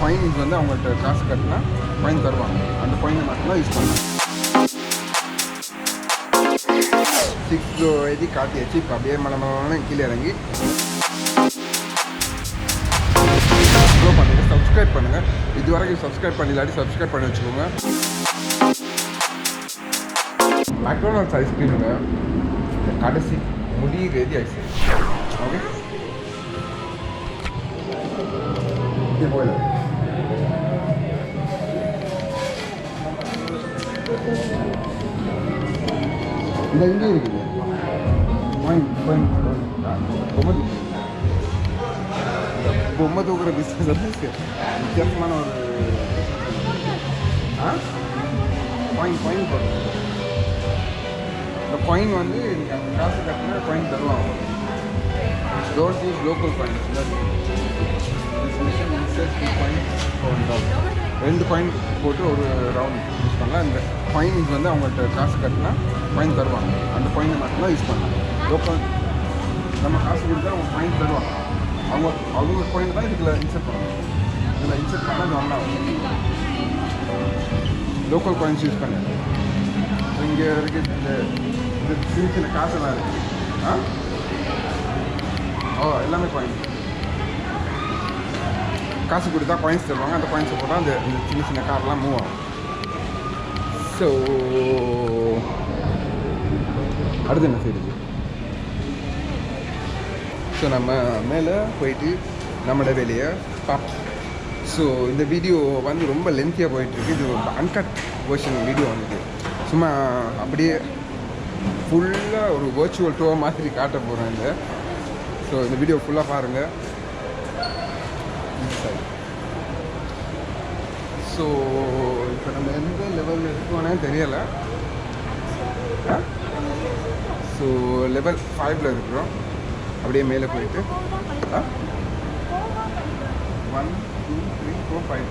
Coins வந்து அவங்கள்ட்ட காசு கட்டினா காயின் தருவாங்க. அந்த காயினை மட்டும்தான் யூஸ் பண்ணலாம். 6 எழுதி காட்டியாச்சு. இப்போ அப்படியே மலை கீழே இறங்கி ஃபாலோ பண்ணுங்கள், சப்ஸ்கிரைப் பண்ணுங்கள். இது வரைக்கும் சப்ஸ்கிரைப் பண்ணிலாட்டி சப்ஸ்கிரைப் பண்ணி வச்சுக்கோங்க. மெக்டொனால்ட்ஸ் ஐஸ்கிரீமுங்க கடைசி முடிகிறது ஐஸ்கிரீம். ஓகே, இப்படி போயிடலாம். இந்த இங்கே இருக்குது பொம்மை தூக்குற பிஸ்னஸ் வந்து வித்தியாசமான ஒரு காயின் போடுறது. இந்த காயின் வந்து நீங்கள் அந்த காசு கட்டினா காயின் தருவாங்க. Don't use local coins. ரெண்டு காயின் போட்டு ஒரு ரவுண்ட் யூஸ் பண்ணலாம். இந்த காயின்ஸ் வந்து அவங்கள்ட்ட காசு கட்டினா காயின் தருவாங்க. அந்த காயினை மட்டும்தான் யூஸ் பண்ணலாம். லோக்கல் நம்ம காசு கொடுத்தா அவங்க காயின் தருவாங்க. அவங்க காயின் தான் இதில் இன்செர்ட் பண்ணுவாங்க. இதில் இன்செர்ட் பண்ணால் அது ஒன்றா லோக்கல் காயின்ஸ் யூஸ் பண்ணி இங்கே இருக்க இந்த சின்ன சின்ன காசெல்லாம் இருக்குது. எல்லாமே காயின். காசு கொடுத்தா காயின்ஸ் தருவாங்க. அந்த காயின்ஸை போட்டால் அந்த சின்ன சின்ன கார்லாம் மூவ் ஆகும். ஸோ அடுத்து என்ன செய்யுது? ஸோ நம்ம மேலே போயிட்டு நம்மளோட வேலையை பார்ப்போம். ஸோ இந்த வீடியோ வந்து ரொம்ப லென்த்தியாக போயிட்டுருக்கு. இது அன்கட் வெர்ஷன் வீடியோ வந்துட்டு சும்மா அப்படியே ஃபுல்லாக ஒரு வர்ச்சுவல் டூர் மாதிரி காட்ட போகிறேன் இந்த. ஸோ இந்த வீடியோ ஃபுல்லாக பாருங்கள். ஸோ இப்போ நம்ம எந்த லெவலில் இருக்கோன்னே தெரியலை. ஸோ லெவல் 5ல் இருக்கிறோம். அப்படியே மேலே போயிட்டு 1 2 3 4 5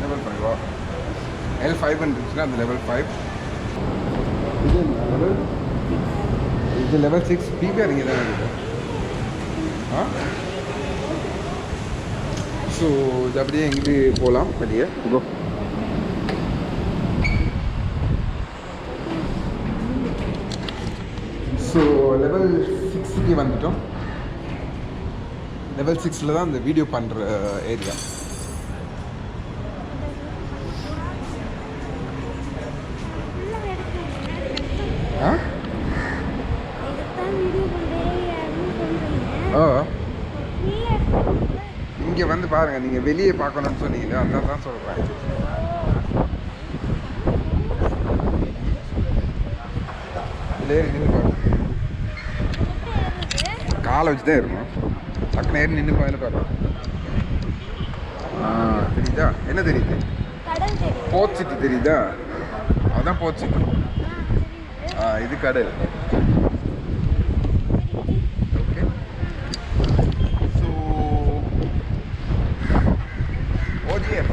லெவல் 5 L5 இருந்துச்சுன்னா அந்த லெவல் 5. இது லெவல் 6 பிபிஆர் இங்கே தான் இருக்குது. ஸோ இது அப்படியே எங்கிட்டு போகலாம் வெளியே. கோ. ஸோ லெவல் 6க்கு வந்துட்டோம். லெவல் 6ல் தான் இந்த வீடியோ பண்ணுற ஏரியா. இங்கே வந்து பாருங்கள், நீங்கள் வெளியே பார்க்கணும்னு சொன்னீங்களே அதான் தான் சொல்கிறேன். ஏறி நின்று பாருங்க. காலை வச்சு தான் இருக்கணும். டக்குனு ஏறி நின்று பாருங்க. பாருங்க தெரியுதா? என்ன தெரியுது? போச்சிட்டு தெரியுதா? அதுதான் போச்சிட்டு. இது கடல். ஓகே. So OGF.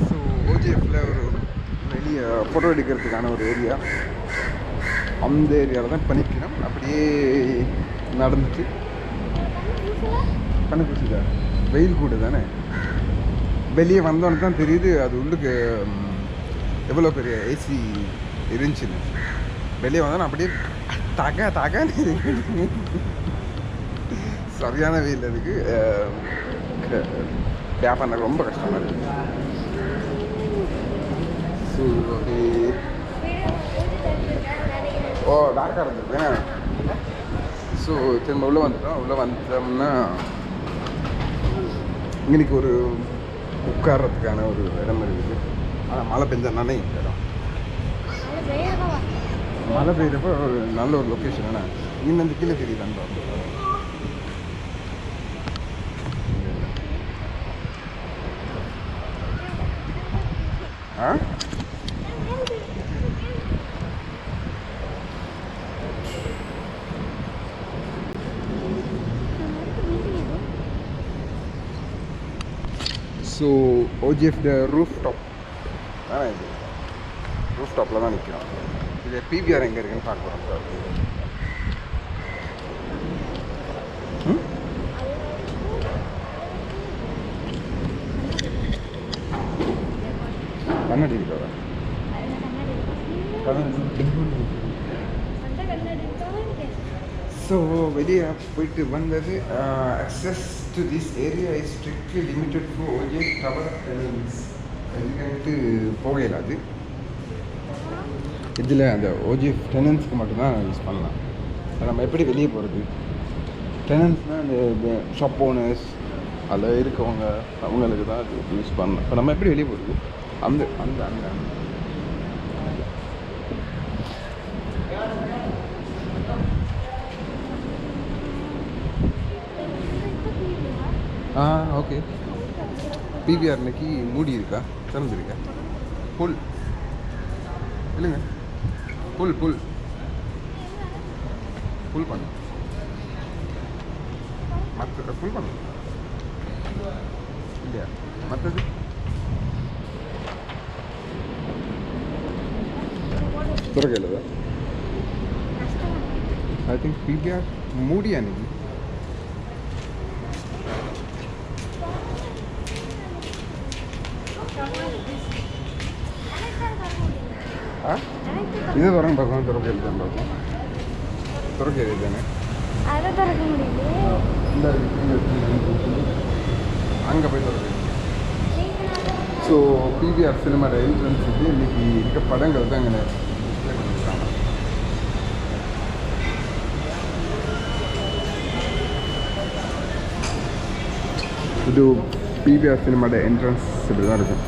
ஸோ OGFல ஒரு வெளியே ஃபோட்டோ எடுக்கிறதுக்கான ஒரு ஏரியா. அந்த ஏரியாவில் தான் பண்ணிக்கணும். அப்படியே நடந்துட்டு கண்ணுக்குச்சிதா வெயில் கூட தானே. வெளியே வந்தோன்னு தான் தெரியுது அது உள்ளுக்கு எவ்வளோ பெரிய ஏசி இருந்துச்சுன்னு. வெளியே வந்தோன்னா அப்படியே தகன்னு சரியான வெயில். அதுக்கு வியாபாரம் ரொம்ப கஷ்டமாக இருக்குது. ஸோ டார்க்காக இருந்தது. ஸோ திரும்ப உள்ளே வந்துட்டோம். உள்ளே வந்துட்டோம்னா இன்னைக்கு ஒரு உட்கார்றதுக்கான ஒரு இடம் இருக்குது. ஆனால் மழை பெஞ்சனாலே இந்த இடம் மழை பெய்யறப்போ ஒரு நல்ல ஒரு லொக்கேஷன். ஆனால் இன்னும் அந்த கீழே தெரியுதான்னு ஸோ OGF ரூஃப் டாப் இது ரூஃப் டாப்பில் தான் நிற்கிறோம். இது பிவிஆர் எங்கே இருக்குன்னு பார்க்க போகிறோம். கண்ணாடி இருக்கா? ஸோ வெளியே போயிட்டு வந்தது. Access to this area is strictly limited to OGF tower டெனன்ஸ். எதுக்கு போகல அது இதில் அந்த OGF டெனன்ஸ்க்கு மட்டும்தான் யூஸ் பண்ணலாம். நம்ம எப்படி வெளியே போகிறது? டெனன்ஸ்னால் அந்த ஷாப் ஓனர்ஸ் அதில் இருக்கவங்க அவங்களுக்கு தான் அது யூஸ் பண்ணலாம். இப்போ நம்ம எப்படி வெளியே போகிறது? அந்த அந்த அந்த ஓகே. பிவிஆர் இன்னைக்கு மூடி இருக்கா, திறந்துருக்கா? புல் இல்லைங்க, புல் புல் புல் பண்ணு, மற்ற புல் பண்ணு இல்லையா? மற்றது திறக்கல. ஐ திங்க் பிவிஆர் மூடி அன்னைக்கு. இது திறங்க பார்க்கலாம். திறக்க எழுதான் பார்க்கலாம். திறக்க எழுது தானே இந்த அங்கே போய் திறக்க. ஸோ பிவிஆர் சினிமாவோட என்ட்ரன்ஸுக்கு இன்றைக்கி இருக்க படங்கள் தான் இங்கே டிஸ்பிளே பண்ணியிருக்காங்க. இது பிவிஆர் சினிமாவோட என்ட்ரன்ஸ் இப்படி தான் இருக்கும்.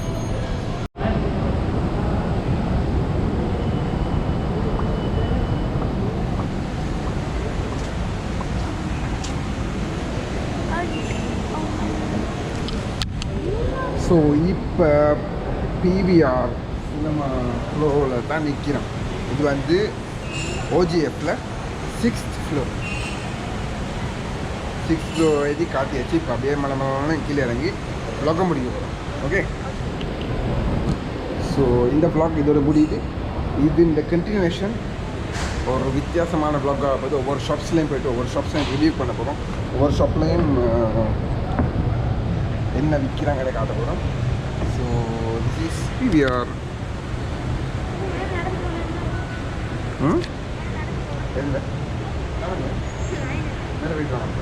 ஸோ இப்போ பிவிஆர் சினிமா ஃப்ளோவில் தான் நிற்கிறோம். இது வந்து OGFல 6th ஃப்ளோர். 6th ஃப்ளோர் எழுதி காட்டியாச்சு. இப்போ அப்படியே மலை கீழே இறங்கி வ்ளாக முடிக்க போகிறோம். ஓகே. ஸோ இந்த வ்ளாக் இதோட முடியுது. இது இந்த கண்டினியூஷன் ஒரு வித்தியாசமான வ்ளாகாக போது ஒவ்வொரு ஷாப்ஸ்லேயும் போய்ட்டு ஒவ்வொரு ஷாப்ஸ்லையும் ரிவ்யூ பண்ண போகிறோம். ஒவ்வொரு ஷாப்லேயும் என்ன விற்கிறாங்களே காட்ட போகிறோம். So this is PVR. இல்லை மேலே போயிட்டு வாங்க.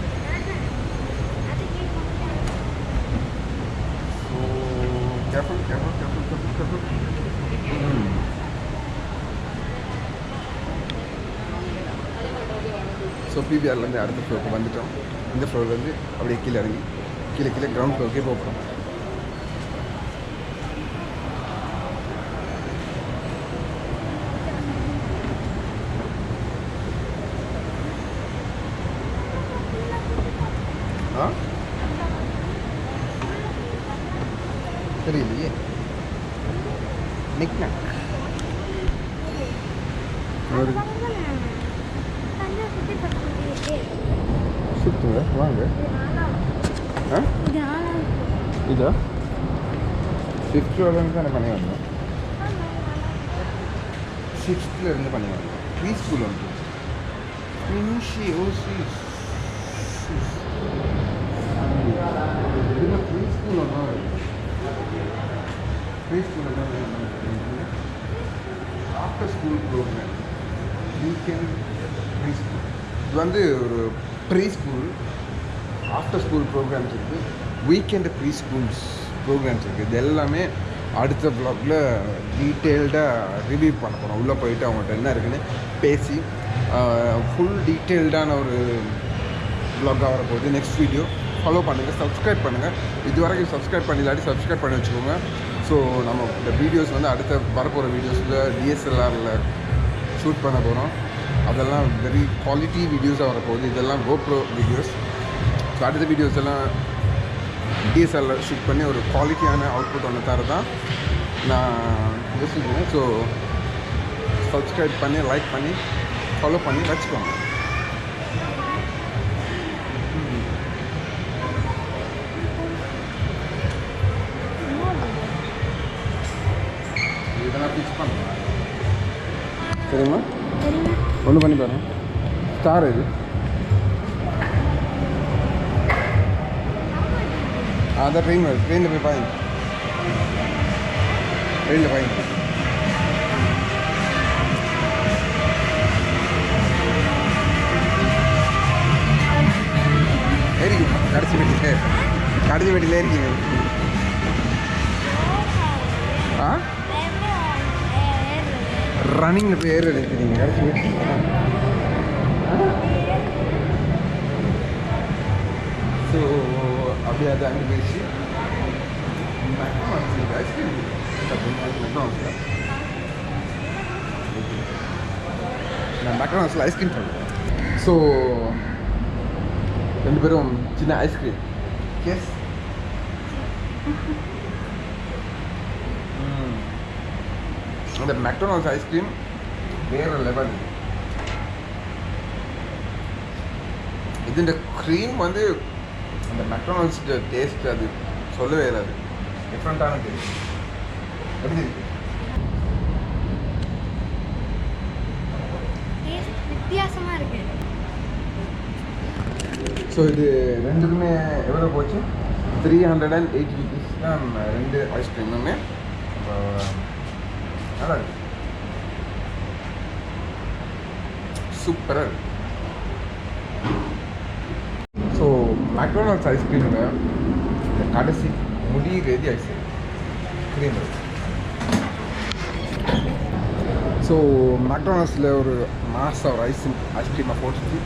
So careful careful careful careful careful. So பிவிஆர்லேருந்து அடுத்த ஃப்ளோருக்கு வந்துட்டோம். இந்த ஃப்ளோர்லேருந்து அப்படியே கீழே இறங்கி கீழே கீழே கிரவுண்ட் ஃப்ளோருக்கே போகிறோம். தெரியலையே. நிக்னா சுற்றுங்க வாங்க. இதா 5th ஃப்ளோர்லேருந்து தானே பண்ணி வந்தோம். 6th பண்ணி வந்தோம். ப்ரீ ஸ்கூல் வந்து ஃபினிஷி ஓசி இதில் ப்ரீ ஸ்கூல் ஒன்றா pre school after school program weekend pre school. இது வந்து ஒரு pre school after school programs இருக்குது. வீக்கெண்டு ப்ரீ ஸ்கூல்ஸ் ப்ரோக்ராம்ஸ் இருக்குது. இது எல்லாமே அடுத்த வ்ளாகில் டீட்டெயில்டாக ரிவ்யூ பண்ண போகிறோம். உள்ளே போயிட்டு அவங்கள்ட்ட என்ன இருக்குன்னு பேசி ஃபுல் டீட்டெயில்டான ஒரு வ்ளாகாக வரப்போகுது. நெக்ஸ்ட் வீடியோ ஃபாலோ பண்ணுங்கள், சப்ஸ்கிரைப் பண்ணுங்கள். இது வரைக்கும் சப்ஸ்கிரைப் பண்ணிலாட்டி சப்ஸ்கிரைப் பண்ணி வச்சுக்கோங்க. ஸோ நம்ம இந்த வீடியோஸ் வந்து அடுத்த வரப்போகிற வீடியோஸில் DSLRல ஷூட் பண்ண போகிறோம். அதெல்லாம் வெரி குவாலிட்டி வீடியோஸாக வரப்போகுது. இதெல்லாம் GoPro வீடியோஸ். ஸோ அடுத்த வீடியோஸ் எல்லாம் DSLR ஷூட் பண்ணி ஒரு குவாலிட்டியான அவுட்புட் ஒன்று தரதான் நான் யோசிக்கிறேன். ஸோ சப்ஸ்கிரைப் பண்ணி லைக் பண்ணி ஃபாலோ பண்ணி வச்சுக்கோங்க. இதெல்லாம் ஃபிக்ஸ் பண்ணுறேன் சரிம்மா. ஒன்று பண்ணி பாருங்க. ஸ்டார் இது அதான் ட்ரெயினில் போய் பாருங்க. வெளியில் வாங்கி ஏறிக்குமா கடைசி வீட்டில் ஏறிக்குங்க ஆ ரன்னிங்கில் போய் ஏறு எடுக்கிறீங்க கடைசி வீட்டு ஸோ அப்படியே அது அங்கே போயிடுச்சு ஐஸ்கிரீம் நான் McDonald's ஐஸ்கிரீம் சாப்பிடுவேன் ஸோ ரெண்டு பேரும் சின்ன ஐஸ்கிரீம் எஸ் அந்த McDonald's ஐஸ்கிரீம் வேறு லெவல் இதுன்ற க்ரீம் வந்து அந்த McDonald's டேஸ்ட் அது சொல்லவே இல்லை அது டிஃப்ரெண்ட்டான டேஸ்ட் எப்படி இருக்கு வித்தியாசமாக இருக்கு ஸோ இது ரெண்டுக்குமே எவ்வளோ போச்சு 380 rupees தான் ரெண்டு ஐஸ்கிரீமுமே நல்லா இருக்கு சூப்பராக இருக்கு ஸோ McDonald's ஐஸ்கிரீமில் இந்த கடைசி முடிகிறது ஐஸ்கிரீம் க்ரீம் ஸோ McDonald'sல ஒரு மாதம் ஒரு ஐஸ்கிரீமை போட்டுட்டு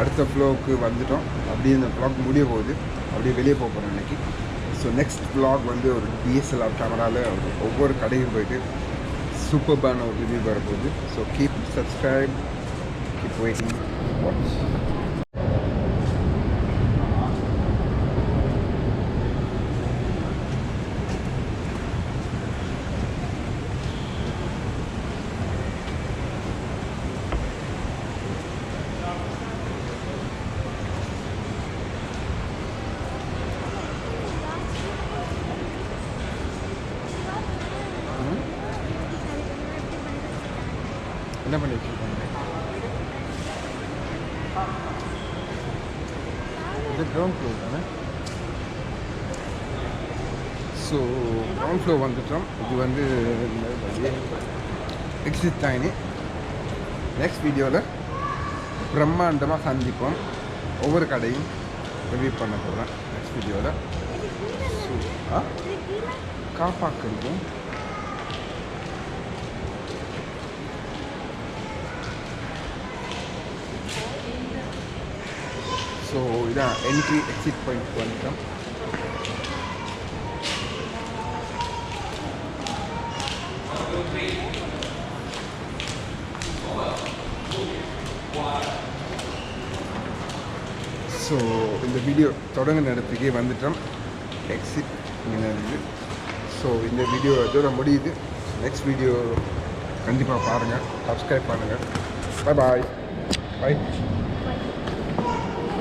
அடுத்த ஃப்ளோவுக்கு வந்துட்டோம். அப்படியே இந்த ஃப்ளாக் முடிய போகுது. அப்படியே வெளியே போக போகிறோம் இன்றைக்கி. ஸோ நெக்ஸ்ட் ஃப்ளாக் வந்து ஒரு டிஎஸ்எல்ஆர் கேமராவில் ஒவ்வொரு கடையும் போயிட்டு சூப்பர்பான ஒரு ரிவ்யூ வரப்போகுது. So keep subscribe, keep waiting, watch. என்ன பண்ணி வச்சுருக்காங்க? இது கிரவுண்ட் ஃப்ளோர் தானே. ஸோ கிரவுண்ட் ஃப்ளோர் வந்துட்டோம். இது வந்து எக்ஸிட் டைனி. நெக்ஸ்ட் வீடியோவில் பிரம்மாண்டமாக சந்திப்போம். ஒவ்வொரு கடையும் ரிவ்யூ பண்ண போகிறேன் நெக்ஸ்ட் வீடியோவில். ஸோ காப்பாக்கு இருக்கும். ஸோ இதான் என்ட்ரி எக்ஸிட் பாயிண்ட் வந்துட்டோம். ஸோ இந்த வீடியோ தொடங்கின இடத்துக்கே வந்துட்டோம். எக்ஸிட் இருந்து. ஸோ இந்த வீடியோ இதோட முடியுது. நெக்ஸ்ட் வீடியோ கண்டிப்பாக பாருங்கள், சப்ஸ்கிரைப் பண்ணுங்கள். பாய் பாய்.